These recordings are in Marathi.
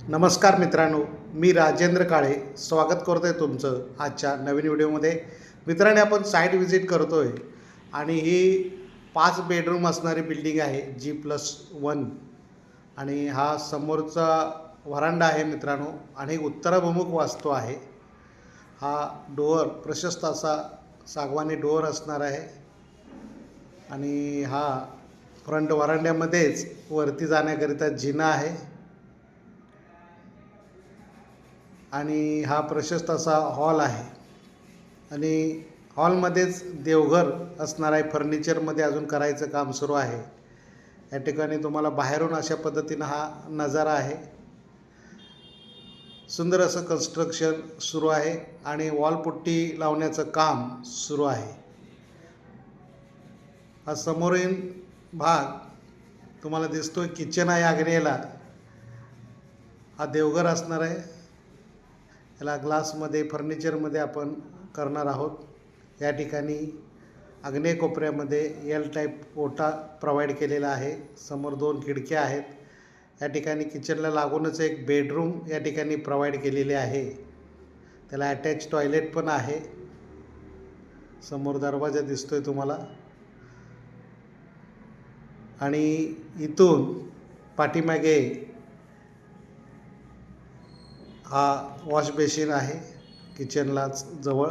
नमस्कार मित्रांनो, मी राजेंद्र काळे स्वागत करतो आहे तुमचं आजच्या नवीन व्हिडिओमध्ये. मित्रांनो, आपण साईट व्हिजिट करतो आहे आणि ही 5 बेडरूम असणारी बिल्डिंग आहे G+1 आणि हा समोरचा व्हरांडा आहे मित्रांनो आणि उत्तराभिमुख वास्तू आहे. हा डोअर प्रशस्त असा सागवानी डोअर असणार आहे आणि हा फ्रंट व्हरांड्यामध्येच वरती जाण्याकरिता जिना आहे आणि हा प्रशस्त असा हॉल आहे आणि हॉलमध्येच देवघर असणार आहे. फर्निचरमध्ये अजून करायचं काम सुरू आहे. या ठिकाणी तुम्हाला बाहेरून अशा पद्धतीनं हा नजारा आहे. सुंदर असं कन्स्ट्रक्शन सुरू आहे आणि वॉलपुट्टी लावण्याचं काम सुरू आहे. हा समोरील भाग तुम्हाला दिसतोय किचन आहे. आग्नेयेला हा देवघर असणार आहे. याला ग्लासमध्ये फर्निचरमध्ये आपण करणार आहोत. या ठिकाणी आग्नेय कोपऱ्यामध्ये एल टाईप ओटा प्रोव्हाइड केलेला आहे. समोर 2 खिडक्या आहेत. या ठिकाणी किचनला लागूनच एक बेडरूम या ठिकाणी प्रोव्हाइड केलेले आहे. त्याला अटॅच टॉयलेट पण आहे. समोर दरवाजा दिसतोय तुम्हाला आणि इथून पाठीमागे हा वॉश बेसिन आहे किचनलाच जवळ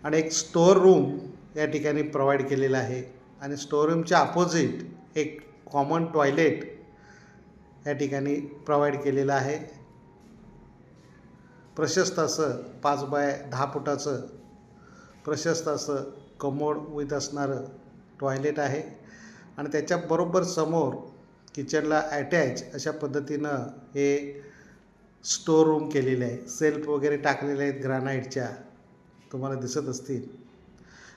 आणि एक स्टोअर रूम या ठिकाणी प्रोव्हाइड केलेला आहे आणि स्टोअर रूमच्या अपोजिट एक कॉमन टॉयलेट या ठिकाणी प्रोव्हाइड केलेलं आहे. प्रशस्त असं 5 बाय 10 फुटाचं प्रशस्त असं कमोड विथ असणारं टॉयलेट आहे आणि त्याच्याबरोबर समोर किचनला अटॅच अशा पद्धतीनं हे स्टोअर रूम केलेले आहे. सेल्फ वगैरे टाकलेले आहेत ग्रॅनाईटच्या, तुम्हाला दिसत असतील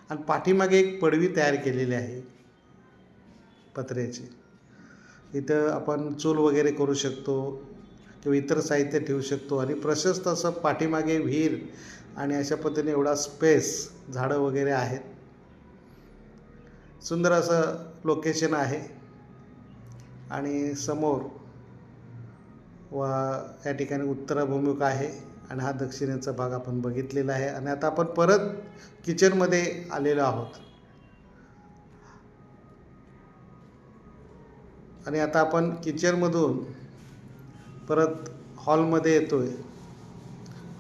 आणि पाठीमागे एक पडवी तयार केलेली आहे पत्र्याची. इथं आपण चूल वगैरे करू शकतो किंवा इतर साहित्य ठेवू शकतो आणि प्रशस्त असं पाठीमागे विहीर आणि अशा पद्धतीने एवढा स्पेस, झाडं वगैरे आहेत. सुंदर असं लोकेशन आहे आणि समोर या ठिकाणी उत्तराभिमुख आहे आणि हा दक्षिणेचा भाग आपण बघितलेला आहे आणि आता आपण परत किचनमध्ये आलेलो आहोत आणि आता आपण किचनमधून परत हॉलमध्ये येतोय.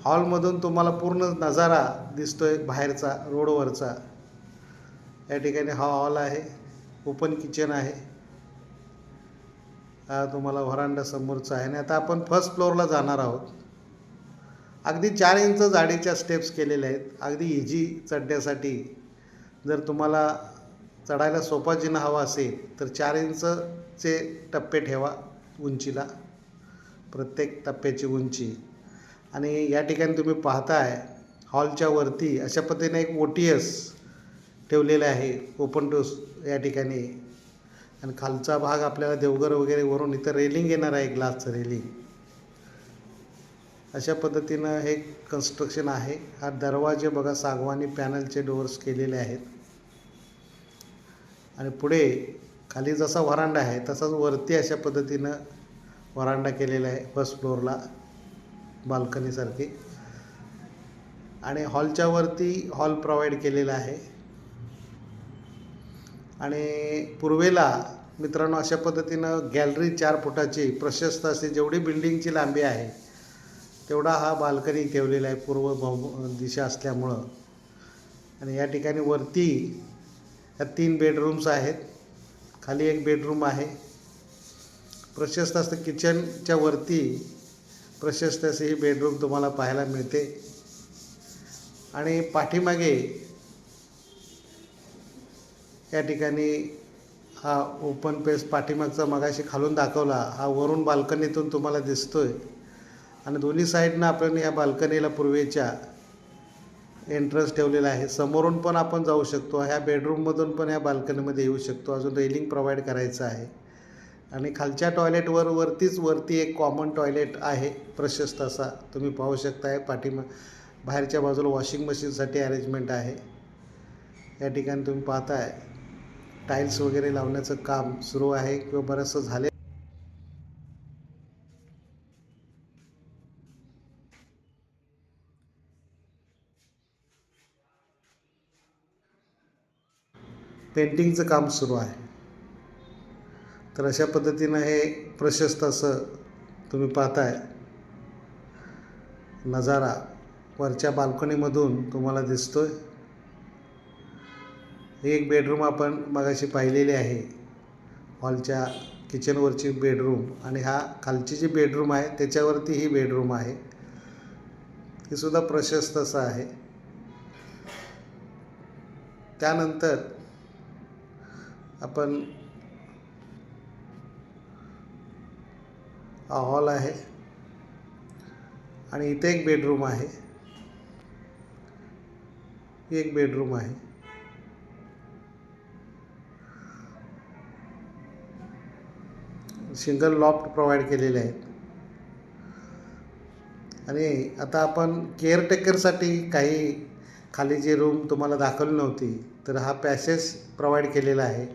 हॉलमधून तुम्हाला पूर्ण नजारा दिसतोय बाहेरचा, रोडवरचा. या ठिकाणी हा हॉल आहे, ओपन किचन आहे. हा तुम्हाला व्हरांडा समोरचा आहे आणि आता आपण फर्स्ट फ्लोअरला जाणार आहोत. अगदी 4 इंच जाडीच्या स्टेप्स केलेल्या आहेत, अगदी इझी चढण्यासाठी. जर तुम्हाला चढायला सोपा जिना हवा असेल तर 4 इंचचे टप्पे ठेवा उंचीला, प्रत्येक टप्प्याची उंची. आणि या ठिकाणी तुम्ही पाहताय हॉलच्या वरती अशा पद्धतीने एक OTS ठेवलेलं आहे, ओपन टू या ठिकाणी. आणि खालचा भाग आपल्याला देवघर वगैरे वरून इथं रेलिंग येणार आहे, ग्लासचं रेलिंग. अशा पद्धतीनं हे कन्स्ट्रक्शन आहे. हा दरवाजे बघा, सागवानी पॅनलचे डोअर्स केलेले आहेत आणि पुढे खाली जसा व्हरांडा आहे तसाच वरती अशा पद्धतीनं व्हरांडा केलेला आहे फर्स्ट फ्लोअरला, बाल्कनीसारखी. आणि हॉलच्या वरती हॉल प्रोव्हाइड केलेला आहे आणि पूर्वेला मित्रांनो अशा पद्धतीनं गॅलरी 4 फुटाची प्रशस्त असे, जेवढी बिल्डिंगची लांबी आहे तेवढा हा बाल्कनी ठेवलेला आहे पूर्व दिशा असल्यामुळं. आणि या ठिकाणी वरती या 3 बेडरूम्स आहेत, खाली एक बेडरूम आहे. प्रशस्त असं किचनच्या वरती प्रशस्त असे ही बेडरूम तुम्हाला पाहायला मिळते आणि पाठीमागे या ठिकाणी हा ओपन पेस पाठीमागचा मगाशी खालून दाखवला, हा वरून बाल्कनीतून तुम्हाला दिसतोय. आणि दोन्ही साईडनं आपण या बाल्कनीला पूर्वेच्या एंट्रन्स ठेवलेला आहे. समोरून पण आपण जाऊ शकतो, ह्या बेडरूममधून पण ह्या बाल्कनीमध्ये येऊ शकतो. अजून रेलिंग प्रोव्हाइड करायचं आहे आणि खालच्या टॉयलेटवर वरती एक कॉमन टॉयलेट आहे प्रशस्त असा, तुम्ही पाहू शकताय. बाहेरच्या बाजूला वॉशिंग मशीनसाठी अरेंजमेंट आहे. या ठिकाणी तुम्ही पाहताय टाईल्स वगैरे लावण्याचं काम सुरू आहे किंवा बरंचसं झाले. पेंटिंगचं काम सुरू आहे. तर अशा पद्धतीनं हे प्रशस्त असं तुम्ही पाहताय नजारा वरच्या बाल्कनीमधून तुम्हाला दिसतोय. ही एक बेडरूम आपण मगाशी पाहिलेली आहे, हॉलच्या किचनवरची बेडरूम, आणि हा खालची जी बेडरूम आहे त्याच्यावरती ही बेडरूम आहे. ही सुद्धा प्रशस्त असं आहे. त्यानंतर आपण हा हॉल आहे आणि इथे एक बेडरूम आहे. ही एक बेडरूम आहे. सिंगल लॉफ्ट प्रोव्हाइड केलेले आहेत. आणि आता आपण केअरटेकरसाठी काही खाली जी रूम तुम्हाला दाखवली नव्हती, तर हा पॅसेज प्रोव्हाइड केलेला आहे.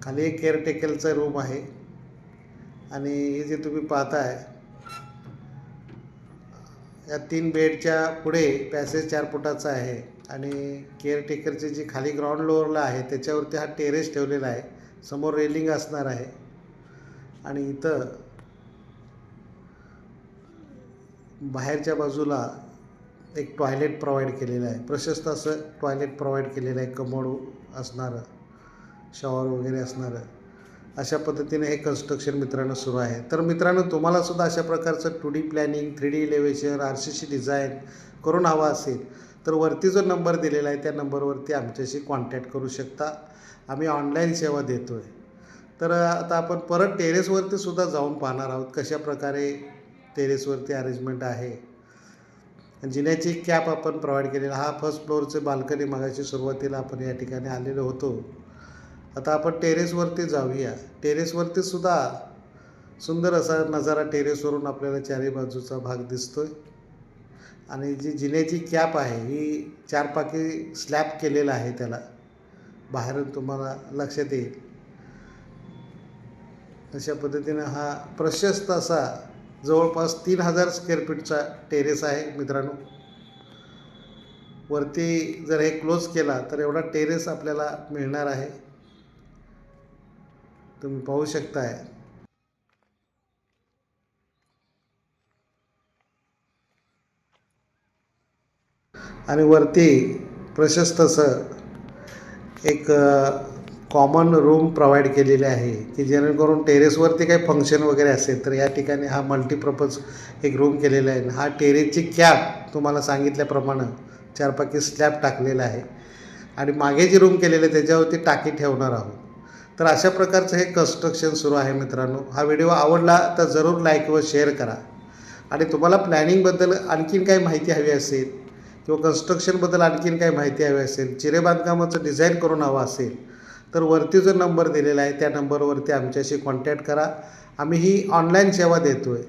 खाली एक केअरटेकरचं रूम आहे आणि हे जे तुम्ही पाहताय या 3 बेडच्या पुढे पॅसेज 4 फुटाचा आहे आणि केअरटेकरची जी खाली ग्राउंड फ्लोअरला आहे त्याच्यावरती हा टेरेस ठेवलेला आहे. समोर रेलिंग असणार आहे आणि इथं बाहेरच्या बाजूला एक टॉयलेट प्रोव्हाइड केलेलं आहे. प्रशस्त असं टॉयलेट प्रोव्हाइड केलेलं आहे, कमोड असणारं, शॉवर वगैरे असणारं. अशा पद्धतीने हे कन्स्ट्रक्शन मित्रांनो सुरू आहे. तर मित्रांनो, तुम्हालासुद्धा अशा प्रकारचं 2D planning, 3D elevation, RCC design करून हवा असेल तर वरती जो नंबर दिलेला आहे त्या नंबरवरती आमच्याशी कॉन्टॅक्ट करू शकता. आम्ही ऑनलाईन सेवा देतो आहे. तर आता आपण परत टेरेसवरती सुद्धा जाऊन पाहणार आहोत कशा प्रकारे टेरेसवरती अरेंजमेंट आहे. जिन्याची कॅप आपण प्रोव्हाइड केलेला. हा फर्स्ट फ्लोअरचे बाल्कनी मगाशी सुरुवातीला आपण या ठिकाणी आलेलो होतो. आता आपण टेरेसवरती जाऊया. टेरेसवरती सुद्धा सुंदर असा नजारा टेरेसवरून आपल्याला चारही बाजूचा भाग दिसतोय. आणि जी जिन्याची कॅप आहे ही 4 पाकी स्लॅब केलेला आहे, त्याला बाहेरून तुम्हाला लक्षात येईल. अशा पद्धतीनं हा प्रशस्त असा जवळपास 3000 स्क्वेअर फीटचा टेरेस आहे मित्रांनो. वरती जर हे क्लोज केला तर एवढा टेरेस आपल्याला मिळणार आहे, तुम्ही पाहू शकताय. आणि वरती प्रशस्त असं एक कॉमन रूम प्रोव्हाइड केलेली आहे की जेणेकरून टेरेसवरती काही फंक्शन वगैरे असेल तर या ठिकाणी हा मल्टीपर्पज एक रूम केलेला आहे. हा टेरेसची कॅप तुम्हाला सांगितल्याप्रमाणे 4 पाकी स्लॅब टाकलेला आहे आणि मागे जी रूम केलेली आहे त्याच्यावरती टाकी ठेवणार आहोत. तर अशा प्रकारचं हे कन्स्ट्रक्शन सुरू आहे मित्रांनो. हा व्हिडिओ आवडला तर जरूर लाईक व शेअर करा. आणि तुम्हाला प्लॅनिंगबद्दल आणखीन काही माहिती हवी असेल किंवा कन्स्ट्रक्शनबद्दल आणखीन काही माहिती हवी असेल, चिरे बांधकामाचं डिझाईन करून हवं असेल तर वरती जो नंबर दिलेला आहे त्या नंबरवरती आमच्याशी कॉन्टॅक्ट करा. आम्ही ही ऑनलाईन सेवा देतो आहे.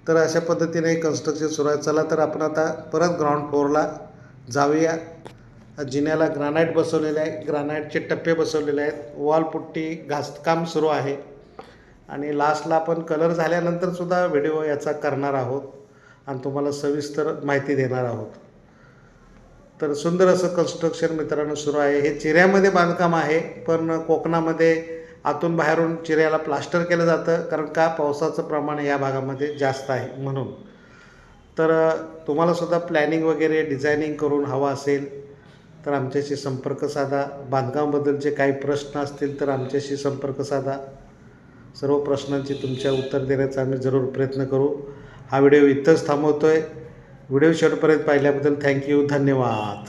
तर अशा पद्धतीने कन्स्ट्रक्शन सुरू आहे. चला तर आपण आता परत ग्राउंड फ्लोअरला जाऊया. जिन्याला ग्रानाईट बसवलेलं आहे, ग्रानाईटचे टप्पे बसवलेले आहेत, वॉलपुट्टी घासकाम सुरू आहे आणि लास्टला आपण कलर झाल्यानंतरसुद्धा व्हिडिओ याचा करणार आहोत आणि तुम्हाला सविस्तर माहिती देणार आहोत. तर सुंदर असं कन्स्ट्रक्शन मित्रांनो सुरू आहे. हे चिऱ्यामध्ये बांधकाम आहे, पण कोकणामध्ये आतून बाहेरून चिऱ्याला प्लास्टर केलं जातं, कारण का पावसाचं प्रमाण या भागामध्ये जास्त आहे म्हणून. तर तुम्हालासुद्धा प्लॅनिंग वगैरे डिझायनिंग करून हवा असेल तर आमच्याशी संपर्क साधा. बांधकामाबद्दलचे काही प्रश्न असतील तर आमच्याशी संपर्क साधा. सर्व प्रश्नांची तुमच्या उत्तर देण्याचा आम्ही जरूर प्रयत्न करू. हा व्हिडिओ इथंच थांबवतो आहे. व्हिडिओ शेवटपर्यंत पाहिल्याबद्दल थँक्यू, धन्यवाद.